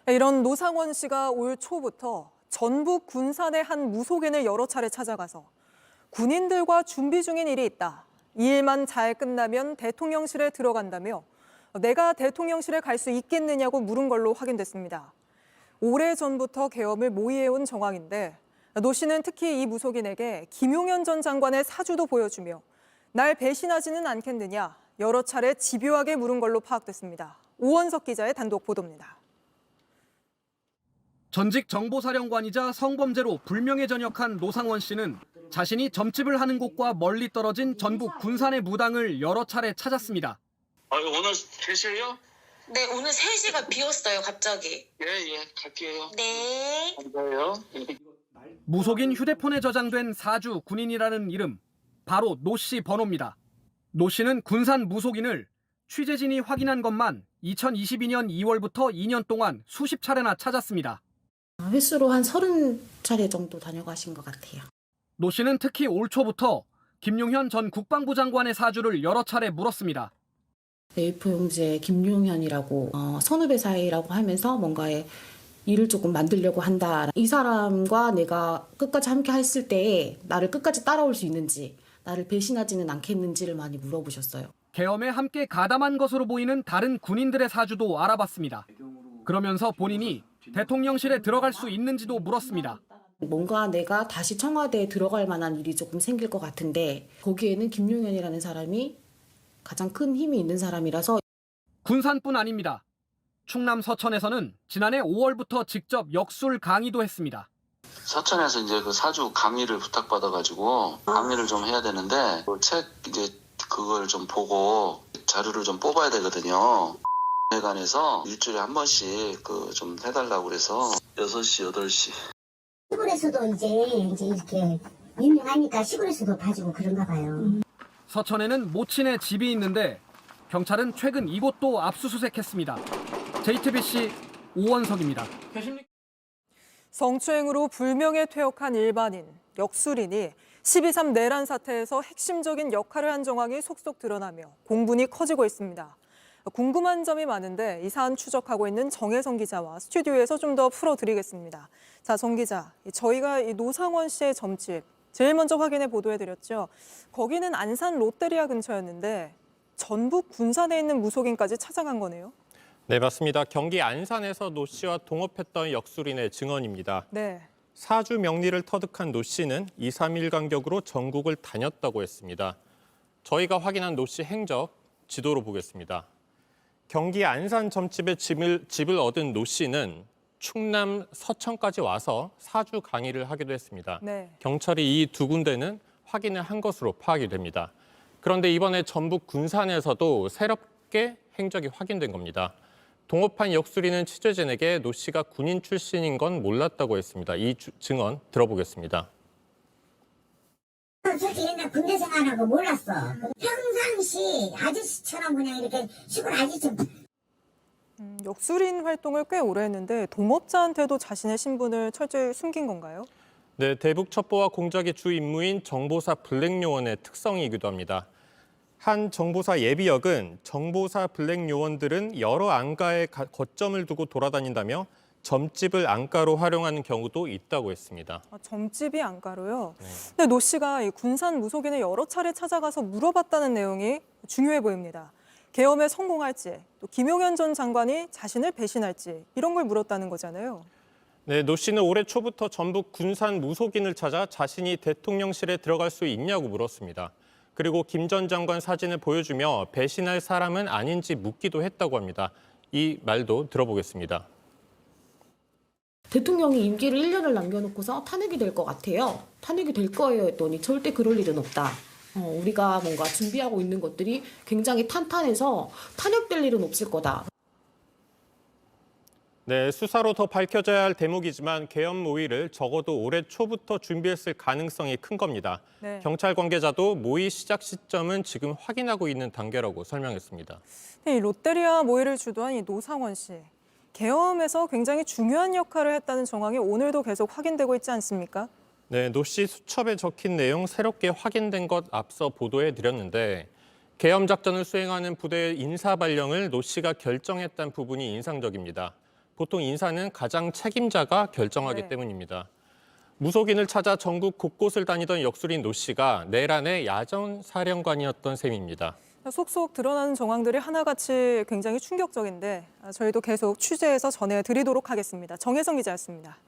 이런 노상원 씨가 올 초부터 전북 군산의 한 무속인을 여러 차례 찾아가서 군인들과 준비 중인 일이 있다. 이 일만 잘 끝나면 대통령실에 들어간다며 내가 대통령실에 갈 수 있겠느냐고 물은 걸로 확인됐습니다. 오래전부터 계엄을 모의해온 정황인데 노 씨는 특히 이 무속인에게 김용현 전 장관의 사주도 보여주며 날 배신하지는 않겠느냐 여러 차례 집요하게 물은 걸로 파악됐습니다. 오원석 기자의 단독 보도입니다. 전직 정보사령관이자 성범죄로 불명예 전역한 노상원 씨는 자신이 점집을 하는 곳과 멀리 떨어진 전북 군산의 무당을 여러 차례 찾았습니다. 오늘 3시에요? 네, 오늘 3시가 비었어요, 갑자기. 예, 갈게요. 네. 감사해요. 무속인 휴대폰에 저장된 사주 군인이라는 이름, 바로 노 씨 번호입니다. 노 씨는 군산 무속인을 취재진이 확인한 것만 2022년 2월부터 2년 동안 수십 차례나 찾았습니다. 횟수로 한 30차례 정도 다녀가신 것 같아요. 노 씨는 특히 올 초부터 김용현 전 국방부 장관의 사주를 여러 차례 물었습니다. A4 용지에 김용현이라고 선후배 사이라고 하면서 뭔가의 일을 조금 만들려고 한다. 이 사람과 내가 끝까지 함께 했을 때 나를 끝까지 따라올 수 있는지, 나를 배신하지는 않겠는지를 많이 물어보셨어요. 계엄에 함께 가담한 것으로 보이는 다른 군인들의 사주도 알아봤습니다. 그러면서 본인이 대통령실에 들어갈 수 있는지도 물었습니다. 뭔가 내가 다시 청와대에 들어갈 만한 일이 조금 생길 것 같은데 거기에는 김용현이라는 사람이 가장 큰 힘이 있는 사람이라서. 군산뿐 아닙니다. 충남 서천에서는 지난해 5월부터 직접 역술 강의도 했습니다. 서천에서 이제 그 사주 강의를 부탁받아가지고 강의를 좀 해야 되는데 그걸 좀 보고 자료를 좀 뽑아야 되거든요. 회관에서 일주일에 한 번씩 좀 해달라고 그래서 6시, 8시. 시골에서도 이제 이렇게 유명하니까 시골에서도 봐주고 그런가 봐요. 서천에는 모친의 집이 있는데 경찰은 최근 이곳도 압수수색했습니다. JTBC 오원석입니다. 성추행으로 불명예 퇴역한 일반인, 역술인이 12.3 내란 사태에서 핵심적인 역할을 한 정황이 속속 드러나며 공분이 커지고 있습니다. 궁금한 점이 많은데 이 사안 추적하고 있는 정혜성 기자와 스튜디오에서 좀 더 풀어드리겠습니다. 자, 정 기자, 저희가 이 노상원 씨의 점집 제일 먼저 확인해 보도해드렸죠. 거기는 안산 롯데리아 근처였는데 전북 군산에 있는 무속인까지 찾아간 거네요. 네, 맞습니다. 경기 안산에서 노 씨와 동업했던 역술인의 증언입니다. 네. 사주 명리를 터득한 노 씨는 2, 3일 간격으로 전국을 다녔다고 했습니다. 저희가 확인한 노 씨 행적 지도로 보겠습니다. 경기 안산 점집에 집을 얻은 노 씨는 충남 서천까지 와서 사주 강의를 하기도 했습니다. 네. 경찰이 이 두 군데는 확인을 한 것으로 파악이 됩니다. 그런데 이번에 전북 군산에서도 새롭게 행적이 확인된 겁니다. 동업한 역술인은 취재진에게 노 씨가 군인 출신인 건 몰랐다고 했습니다. 이 증언 들어보겠습니다. 솔직히 옛날 군대 생활하고 몰랐어. 평상시 아저씨처럼 그냥 이렇게 시골 아저씨처럼. 역술인 활동을 꽤 오래 했는데 동업자한테도 자신의 신분을 철저히 숨긴 건가요? 네, 대북 첩보와 공작의 주 임무인 정보사 블랙요원의 특성이기도 합니다. 한 정보사 예비역은 정보사 블랙 요원들은 여러 안가에 거점을 두고 돌아다닌다며 점집을 안가로 활용하는 경우도 있다고 했습니다. 점집이 안가로요? 네. 근데 노 씨가 이 군산 무속인을 여러 차례 찾아가서 물어봤다는 내용이 중요해 보입니다. 계엄에 성공할지, 또 김용현 전 장관이 자신을 배신할지 이런 걸 물었다는 거잖아요. 네, 노 씨는 올해 초부터 전북 군산 무속인을 찾아 자신이 대통령실에 들어갈 수 있냐고 물었습니다. 그리고 김 전 장관 사진을 보여주며 배신할 사람은 아닌지 묻기도 했다고 합니다. 이 말도 들어보겠습니다. 대통령이 임기를 1년을 남겨놓고서 탄핵이 될 것 같아요. 탄핵이 될 거예요 했더니 절대 그럴 일은 없다. 우리가 뭔가 준비하고 있는 것들이 굉장히 탄탄해서 탄핵될 일은 없을 거다. 네, 수사로 더 밝혀져야 할 대목이지만 계엄 모의를 적어도 올해 초부터 준비했을 가능성이 큰 겁니다. 네. 경찰 관계자도 모의 시작 시점은 지금 확인하고 있는 단계라고 설명했습니다. 이 롯데리아 모의를 주도한 이 노상원 씨. 계엄에서 굉장히 중요한 역할을 했다는 정황이 오늘도 계속 확인되고 있지 않습니까? 네, 노 씨 수첩에 적힌 내용 새롭게 확인된 것 앞서 보도해드렸는데 계엄 작전을 수행하는 부대의 인사 발령을 노 씨가 결정했다는 부분이 인상적입니다. 보통 인사는 가장 책임자가 결정하기 네. 때문입니다. 무속인을 찾아 전국 곳곳을 다니던 역술인 노 씨가 내란의 야전 사령관이었던 셈입니다. 속속 드러나는 정황들이 하나같이 굉장히 충격적인데 저희도 계속 취재해서 전해드리도록 하겠습니다. 정혜성 기자였습니다.